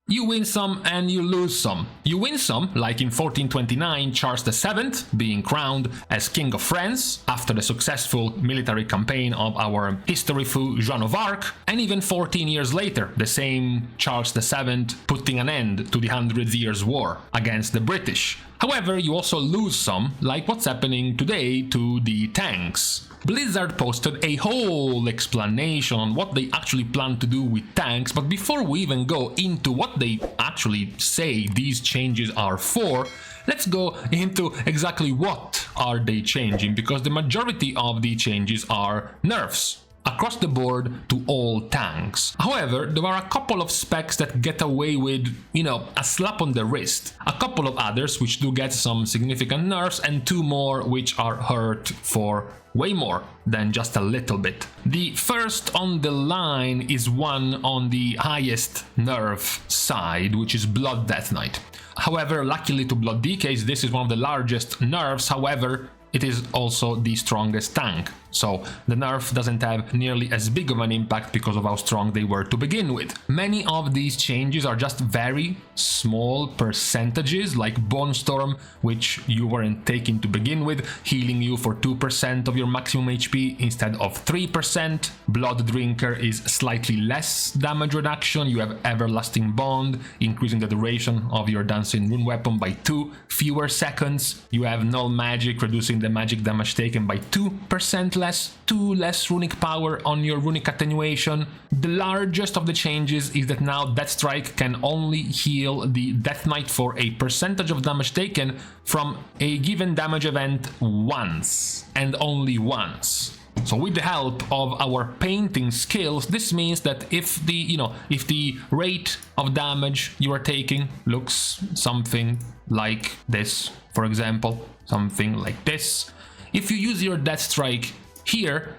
You win some and you lose some. You win some, like in 1429, Charles VII being crowned as King of France after the successful military campaign of our history fou Joan of Arc, and even 14 years later, the same Charles VII putting an end to the 100 Years' War against the British. However, you also lose some, like what's happening today to the tanks. Blizzard posted a whole explanation on what they actually plan to do with tanks, but before we even go into what they actually say these changes are for, let's go into exactly what are they changing, because the majority of the changes are nerfs across the board to all tanks. However, there are a couple of specs that get away with, a slap on the wrist. A couple of others which do get some significant nerfs, and two more which are hurt for way more than just a little bit. The first on the line is one on the highest nerf side, which is Blood Death Knight. However, luckily to Blood DKs, this is one of the largest nerfs. However, it is also the strongest tank, so the nerf doesn't have nearly as big of an impact because of how strong they were to begin with. Many of these changes are just very small percentages, like Bone Storm, which you weren't taking to begin with, healing you for 2% of your maximum HP instead of 3%. Blood Drinker is slightly less damage reduction. You have Everlasting Bond, increasing the duration of your dancing rune weapon by 2 fewer seconds. You have Null Magic, reducing the magic damage taken by 2% less, 2 less runic power on your runic attenuation. The largest of the changes is that now Death Strike can only heal the Death Knight for a percentage of damage taken from a given damage event once, and only once. So with the help of our painting skills, this means that if the rate of damage you are taking looks something like this, for example, something like this, if you use your Death Strike here,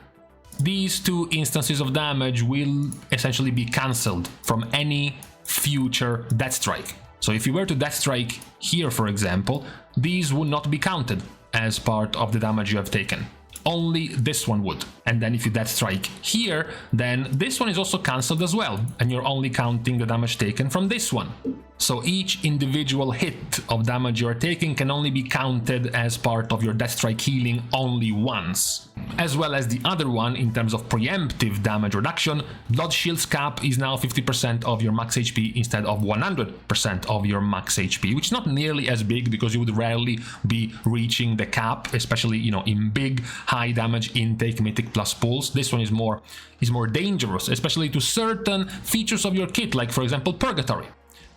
these 2 instances of damage will essentially be cancelled from any future Death Strike. So if you were to Death Strike here, for example, these would not be counted as part of the damage you have taken. Only this one would. And then if you Death Strike here, then this one is also cancelled as well, and you're only counting the damage taken from this one. So each individual hit of damage you are taking can only be counted as part of your Death Strike healing only once. As well as the other one, in terms of preemptive damage reduction, Blood Shield's cap is now 50% of your max HP instead of 100% of your max HP, which is not nearly as big because you would rarely be reaching the cap, especially in big high damage intake Mythic Plus pulls. This one is more dangerous, especially to certain features of your kit, like for example Purgatory.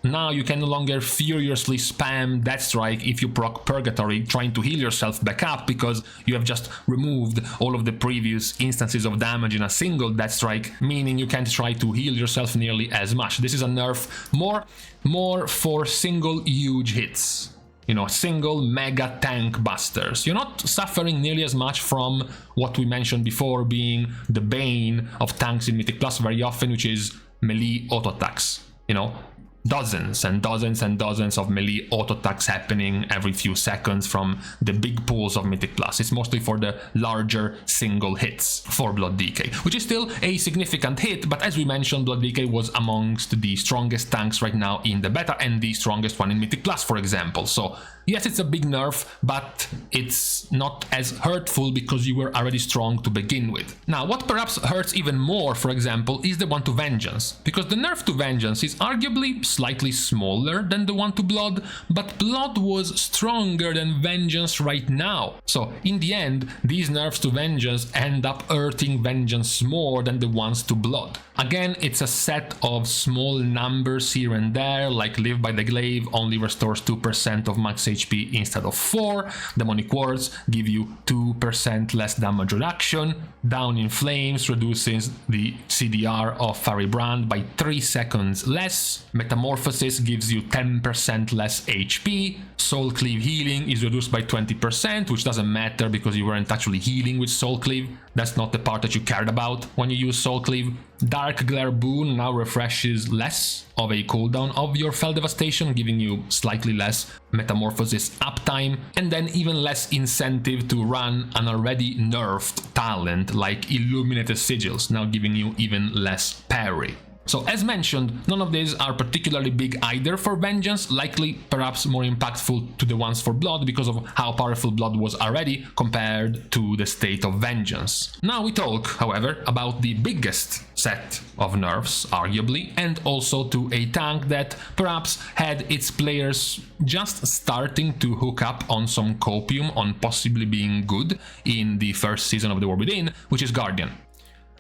Now you can no longer furiously spam Death Strike if you proc Purgatory trying to heal yourself back up, because you have just removed all of the previous instances of damage in a single Death Strike, meaning you can't try to heal yourself nearly as much. This is a nerf more for single huge hits. Single mega tank busters. You're not suffering nearly as much from what we mentioned before being the bane of tanks in Mythic Plus very often, which is melee auto attacks. Dozens and dozens and dozens of melee auto attacks happening every few seconds from the big pools of Mythic Plus. It's mostly for the larger single hits for Blood DK, which is still a significant hit, but as we mentioned, Blood DK was amongst the strongest tanks right now in the beta, and the strongest one in Mythic Plus, for example. So yes, it's a big nerf, but it's not as hurtful because you were already strong to begin with. Now, what perhaps hurts even more, for example, is the one to Vengeance, because the nerf to Vengeance is arguably slightly smaller than the one to Blood, but Blood was stronger than Vengeance right now. So in the end, these nerfs to Vengeance end up hurting Vengeance more than the ones to Blood. Again, it's a set of small numbers here and there, like Live by the Glaive only restores 2% of max HP instead of 4, Demonic Words give you 2% less damage reduction, Down in Flames reduces the CDR of Fairy Brand by 3 seconds less, Metamorphosis gives you 10% less HP, Soul Cleave healing is reduced by 20%, which doesn't matter because you weren't actually healing with Soul Cleave. That's not the part that you cared about when you use Soul Cleave. Dark Glare Boon now refreshes less of a cooldown of your Fel Devastation, giving you slightly less Metamorphosis uptime, and then even less incentive to run an already nerfed talent like Illuminated Sigils, now giving you even less parry. So as mentioned, none of these are particularly big either for Vengeance, likely perhaps more impactful to the ones for Blood because of how powerful Blood was already compared to the state of Vengeance. Now we talk, however, about the biggest set of nerfs, arguably, and also to a tank that perhaps had its players just starting to hook up on some copium on possibly being good in the first season of The War Within, which is Guardian.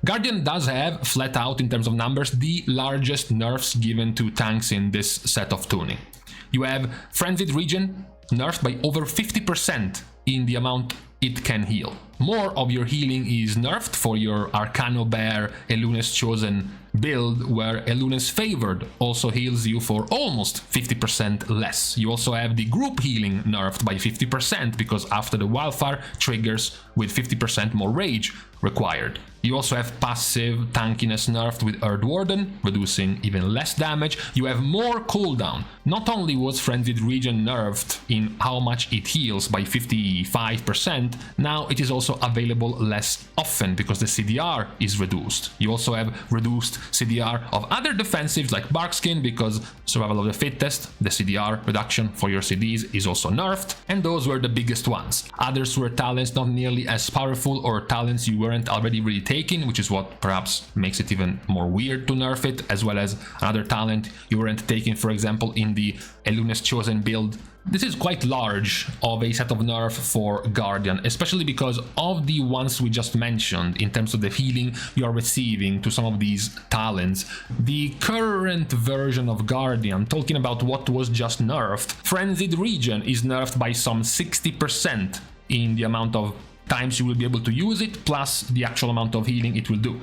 Guardian does have, flat out in terms of numbers, the largest nerfs given to tanks in this set of tuning. You have Frenzied Regen nerfed by over 50% in the amount it can heal. More of your healing is nerfed for your Arcano Bear Eluna's Chosen build, where Eluna's Favored also heals you for almost 50% less. You also have the group healing nerfed by 50% because after the wildfire triggers with 50% more rage required. You also have passive tankiness nerfed with Earth Warden, reducing even less damage. You have more cooldown. Not only was Frenzied Regen nerfed in how much it heals by 55%, now it is also available less often because the CDR is reduced. You also have reduced CDR of other defensives like Barkskin because Survival of the Fittest, the CDR reduction for your CDs is also nerfed, and those were the biggest ones. Others were talents not nearly as powerful or talents you weren't already really taking, which is what perhaps makes it even more weird to nerf it, as well as another talent you weren't taking, for example, in the Eluna's Chosen build. This is quite large of a set of nerf for Guardian, especially because of the ones we just mentioned in terms of the healing you are receiving to some of these talents. The current version of Guardian, talking about what was just nerfed, Frenzied Regen is nerfed by some 60% in the amount of times you will be able to use it, plus the actual amount of healing it will do.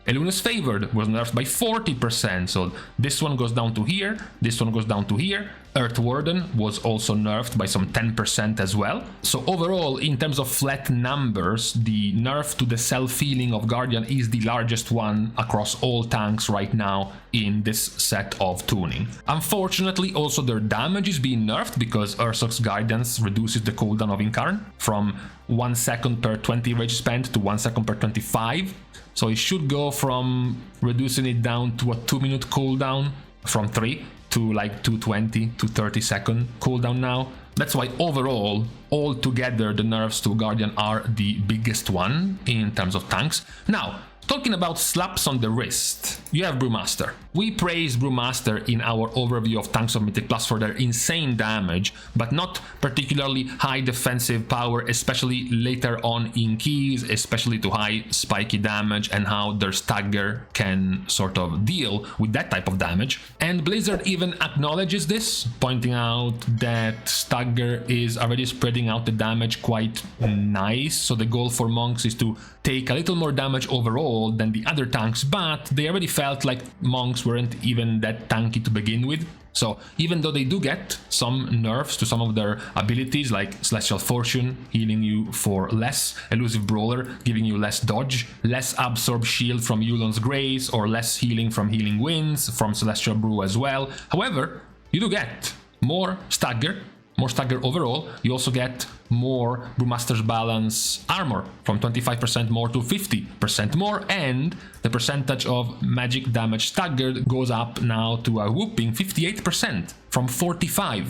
Eluna's Favored was nerfed by 40%, so this one goes down to here, this one goes down to here. Earth Warden was also nerfed by some 10% as well. So overall, in terms of flat numbers, the nerf to the self-healing of Guardian is the largest one across all tanks right now in this set of tuning. Unfortunately, also their damage is being nerfed because Ursoc's Guidance reduces the cooldown of Incarn from 1 second per 20 rage spent to 1 second per 25. So it should go from reducing it down to a 2-minute cooldown from 3 to like 220 to 30 second cooldown now. That's why overall, altogether, the nerfs to Guardian are the biggest one in terms of tanks. Now, talking about slaps on the wrist, you have Brewmaster. We praised Brewmaster in our overview of Tanks of Mythic Plus for their insane damage, but not particularly high defensive power, especially later on in keys, especially to high spiky damage and how their stagger can sort of deal with that type of damage. And Blizzard even acknowledges this, pointing out that stagger is already spreading out the damage quite nice, so the goal for monks is to take a little more damage overall than the other tanks, but they already felt like monks weren't even that tanky to begin with. So even though they do get some nerfs to some of their abilities like Celestial Fortune, healing you for less, Elusive Brawler, giving you less dodge, less Absorb Shield from Yulon's Grace, or less healing from Healing Winds, from Celestial Brew as well. However, you do get more stagger overall. You also get more Brewmaster's Balance armor, from 25% more to 50% more, and the percentage of magic damage staggered goes up now to a whooping 58% from 45%.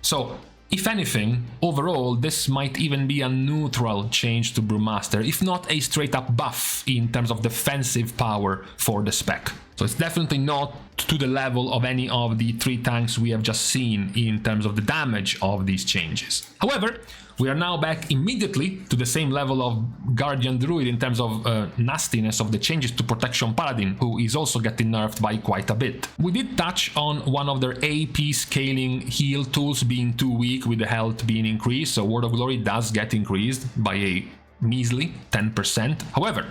So if anything, overall, this might even be a neutral change to Brewmaster, if not a straight-up buff in terms of defensive power for the spec. So it's definitely not to the level of any of the 3 tanks we have just seen in terms of the damage of these changes. However, we are now back immediately to the same level of Guardian Druid in terms of nastiness of the changes to Protection Paladin, who is also getting nerfed by quite a bit. We did touch on one of their AP scaling heal tools being too weak with the health being increased, so Word of Glory does get increased by a measly 10%. However,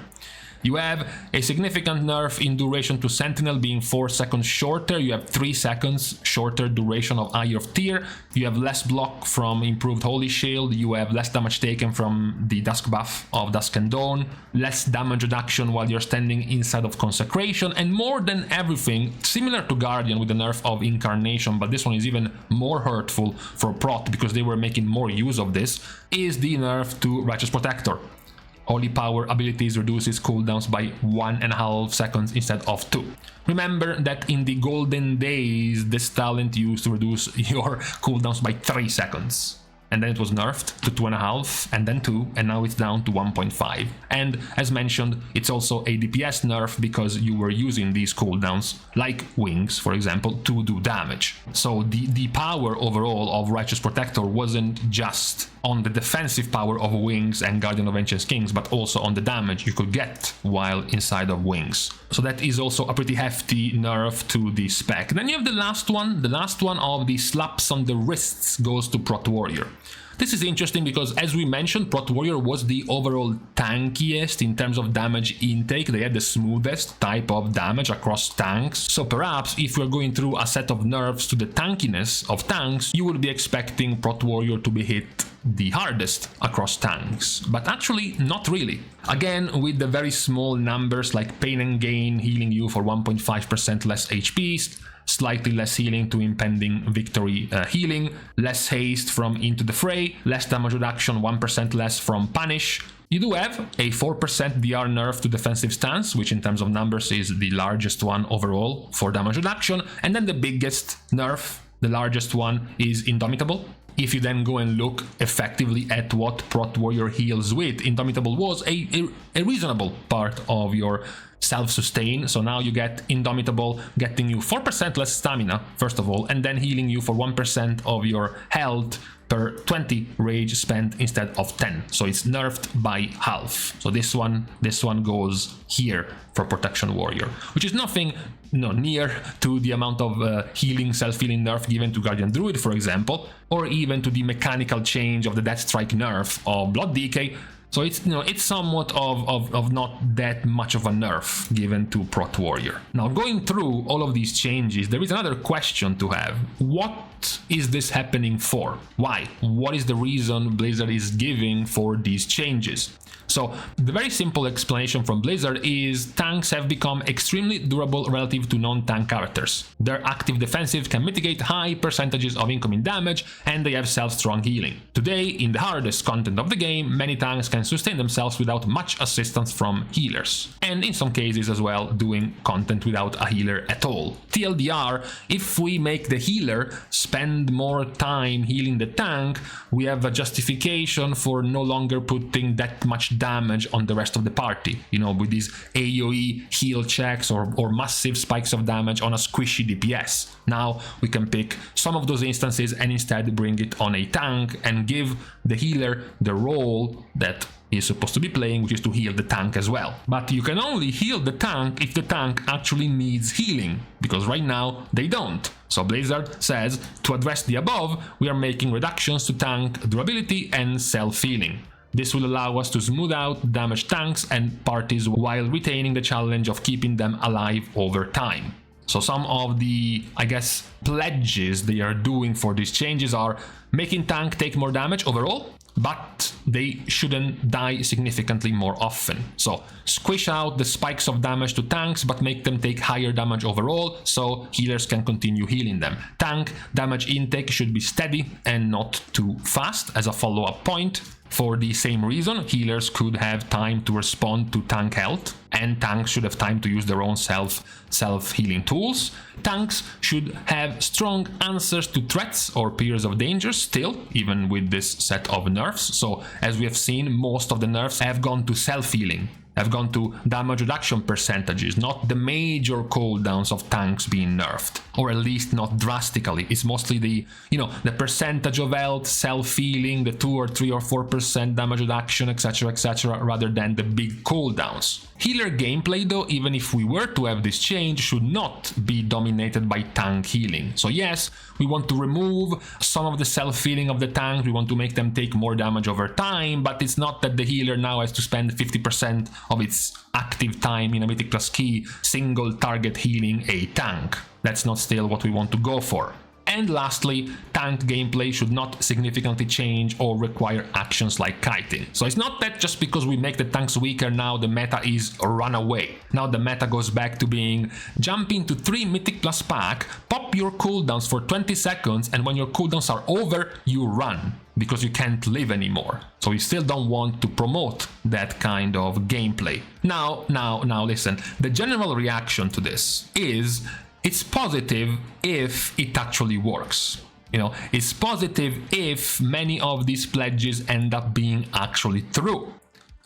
you have a significant nerf in duration to Sentinel being 4 seconds shorter. You have 3 seconds shorter duration of Eye of Tyr. You have less block from improved Holy Shield. You have less damage taken from the Dusk buff of Dusk and Dawn. Less damage reduction while you're standing inside of Consecration. And more than everything, similar to Guardian with the nerf of Incarnation, but this one is even more hurtful for Prot because they were making more use of this, is the nerf to Righteous Protector. Holy Power abilities reduces cooldowns by 1.5 seconds instead of 2. Remember that in the golden days, this talent used to reduce your cooldowns by 3 seconds. And then it was nerfed to 2.5, and then 2, and now it's down to 1.5. And as mentioned, it's also a DPS nerf because you were using these cooldowns, like wings, for example, to do damage. So the power overall of Righteous Protector wasn't just on the defensive power of wings and Guardian of Ancient Kings, but also on the damage you could get while inside of wings. So that is also a pretty hefty nerf to the spec. Then you have the last one of the slaps on the wrists goes to Prot Warrior. This is interesting because, as we mentioned, Prot Warrior was the overall tankiest in terms of damage intake. They had the smoothest type of damage across tanks. So perhaps if we're going through a set of nerfs to the tankiness of tanks, you would be expecting Prot Warrior to be hit the hardest across tanks, but actually not really. Again, with the very small numbers like Pain and Gain healing you for 1.5% less HP, slightly less healing to Impending Victory healing, less haste from Into the Fray, less damage reduction, 1% less from Punish. You do have a 4% DR nerf to Defensive Stance, which in terms of numbers is the largest one overall for damage reduction, and then the biggest nerf, the largest one, is Indomitable. If you then go and look effectively at what Prot Warrior heals with, Indomitable was a reasonable part of your self-sustain. So now you get Indomitable getting you 4% less stamina, first of all, and then healing you for 1% of your health per 20 rage spent instead of 10. So it's nerfed by half. So this one goes here for Protection Warrior, which is nothing near to the amount of healing, self-healing nerf given to Guardian Druid, for example, or even to the mechanical change of the Death Strike nerf of Blood Decay. So it's somewhat of not that much of a nerf given to Prot Warrior. Now, going through all of these changes, there is another question to have. What is this happening for? Why? What is the reason Blizzard is giving for these changes? So the very simple explanation from Blizzard is tanks have become extremely durable relative to non-tank characters. Their active defensive can mitigate high percentages of incoming damage, and they have self-strong healing. Today, in the hardest content of the game, many tanks can sustain themselves without much assistance from healers, and in some cases as well doing content without a healer at all. TLDR, if we make the healer spend more time healing the tank, we have a justification for no longer putting that much damage on the rest of the party, with these AoE heal checks or massive spikes of damage on a squishy DPS. Now we can pick some of those instances and instead bring it on a tank and give the healer the role that is supposed to be playing, which is to heal the tank as well. But you can only heal the tank if the tank actually needs healing, because right now they don't. So Blizzard says, to address the above, we are making reductions to tank durability and self-healing. This will allow us to smooth out damaged tanks and parties while retaining the challenge of keeping them alive over time. So some of the, pledges they are doing for these changes are making tank take more damage overall, but they shouldn't die significantly more often. So squish out the spikes of damage to tanks, but make them take higher damage overall, so healers can continue healing them. Tank damage intake should be steady and not too fast as a follow-up point. For the same reason, healers could have time to respond to tank health, and tanks should have time to use their own self-healing tools. Tanks should have strong answers to threats or periods of danger still, even with this set of nerfs. So, as we have seen, most of the nerfs have gone to self-healing, have gone to damage reduction percentages, not the major cooldowns of tanks being nerfed, or at least not drastically. It's mostly the percentage of health, self-healing, the 2 or 3 or 4% damage reduction, etc., rather than the big cooldowns. Healer gameplay, though, even if we were to have this change, should not be dominated by tank healing. So yes, we want to remove some of the self-healing of the tank, we want to make them take more damage over time, but it's not that the healer now has to spend 50% of its active time in a Mythic Plus key single target healing a tank. That's not still what we want to go for. And lastly, tank gameplay should not significantly change or require actions like kiting. So it's not that just because we make the tanks weaker now the meta is run away. Now the meta goes back to being jump into 3 Mythic Plus pack, pop your cooldowns for 20 seconds, and when your cooldowns are over, you run. because you can't live anymore. So we still don't want to promote that kind of gameplay. Now listen, the general reaction to this is it's positive if it actually works. You know, it's positive if many of these pledges end up being actually true,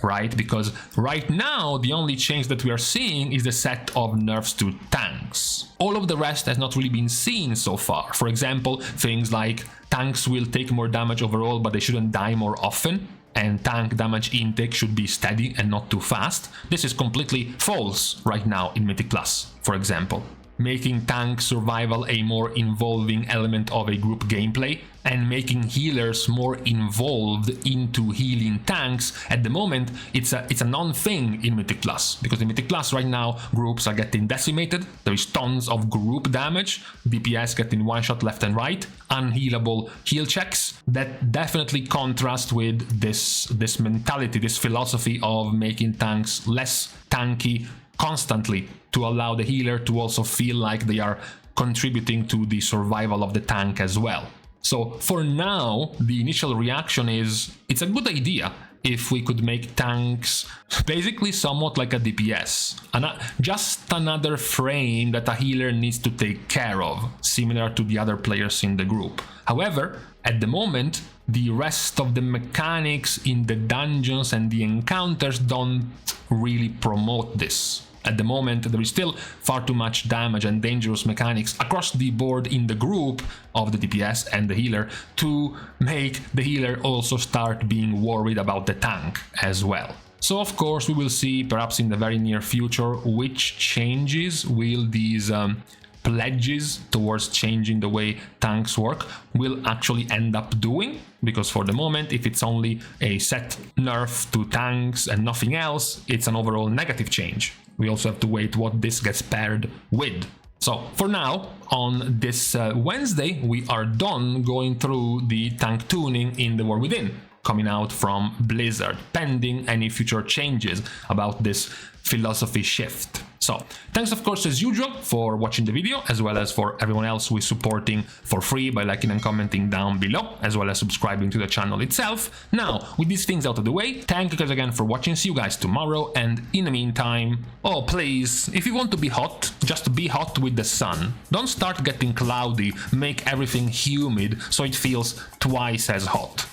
right? Because right now, the only change that we are seeing is the set of nerfs to tanks. All of the rest has not really been seen so far. For example, things like tanks will take more damage overall, but they shouldn't die more often, and tank damage intake should be steady and not too fast. This is completely false right now in Mythic Plus, for example. Making tank survival a more involving element of a group gameplay, and making healers more involved into healing tanks. At the moment, it's a non-thing in Mythic Plus, because in Mythic Plus right now, groups are getting decimated, there is tons of group damage, DPS getting one-shot left and right, unhealable heal checks. That definitely contrasts with this mentality, this philosophy of making tanks less tanky constantly, to allow the healer to also feel like they are contributing to the survival of the tank as well. So for now, the initial reaction is it's a good idea if we could make tanks basically somewhat like a DPS, just another frame that a healer needs to take care of, similar to the other players in the group. However, at the moment, the rest of the mechanics in the dungeons and the encounters don't really promote this. At the moment, there is still far too much damage and dangerous mechanics across the board in the group of the DPS and the healer to make the healer also start being worried about the tank as well. So of course we will see, perhaps in the very near future, which changes will these pledges towards changing the way tanks work will actually end up doing, because for the moment, if it's only a set nerf to tanks and nothing else, it's an overall negative change. We also have to wait what this gets paired with. So for now, on this Wednesday, we are done going through the tank tuning in the War Within, coming out from Blizzard, pending any future changes about this philosophy shift. So thanks of course as usual for watching the video, as well as for everyone else who is supporting for free by liking and commenting down below, as well as subscribing to the channel itself. Now, with these things out of the way, thank you guys again for watching, see you guys tomorrow, and in the meantime, oh please, if you want to be hot, just be hot with the sun. Don't start getting cloudy, make everything humid so it feels twice as hot.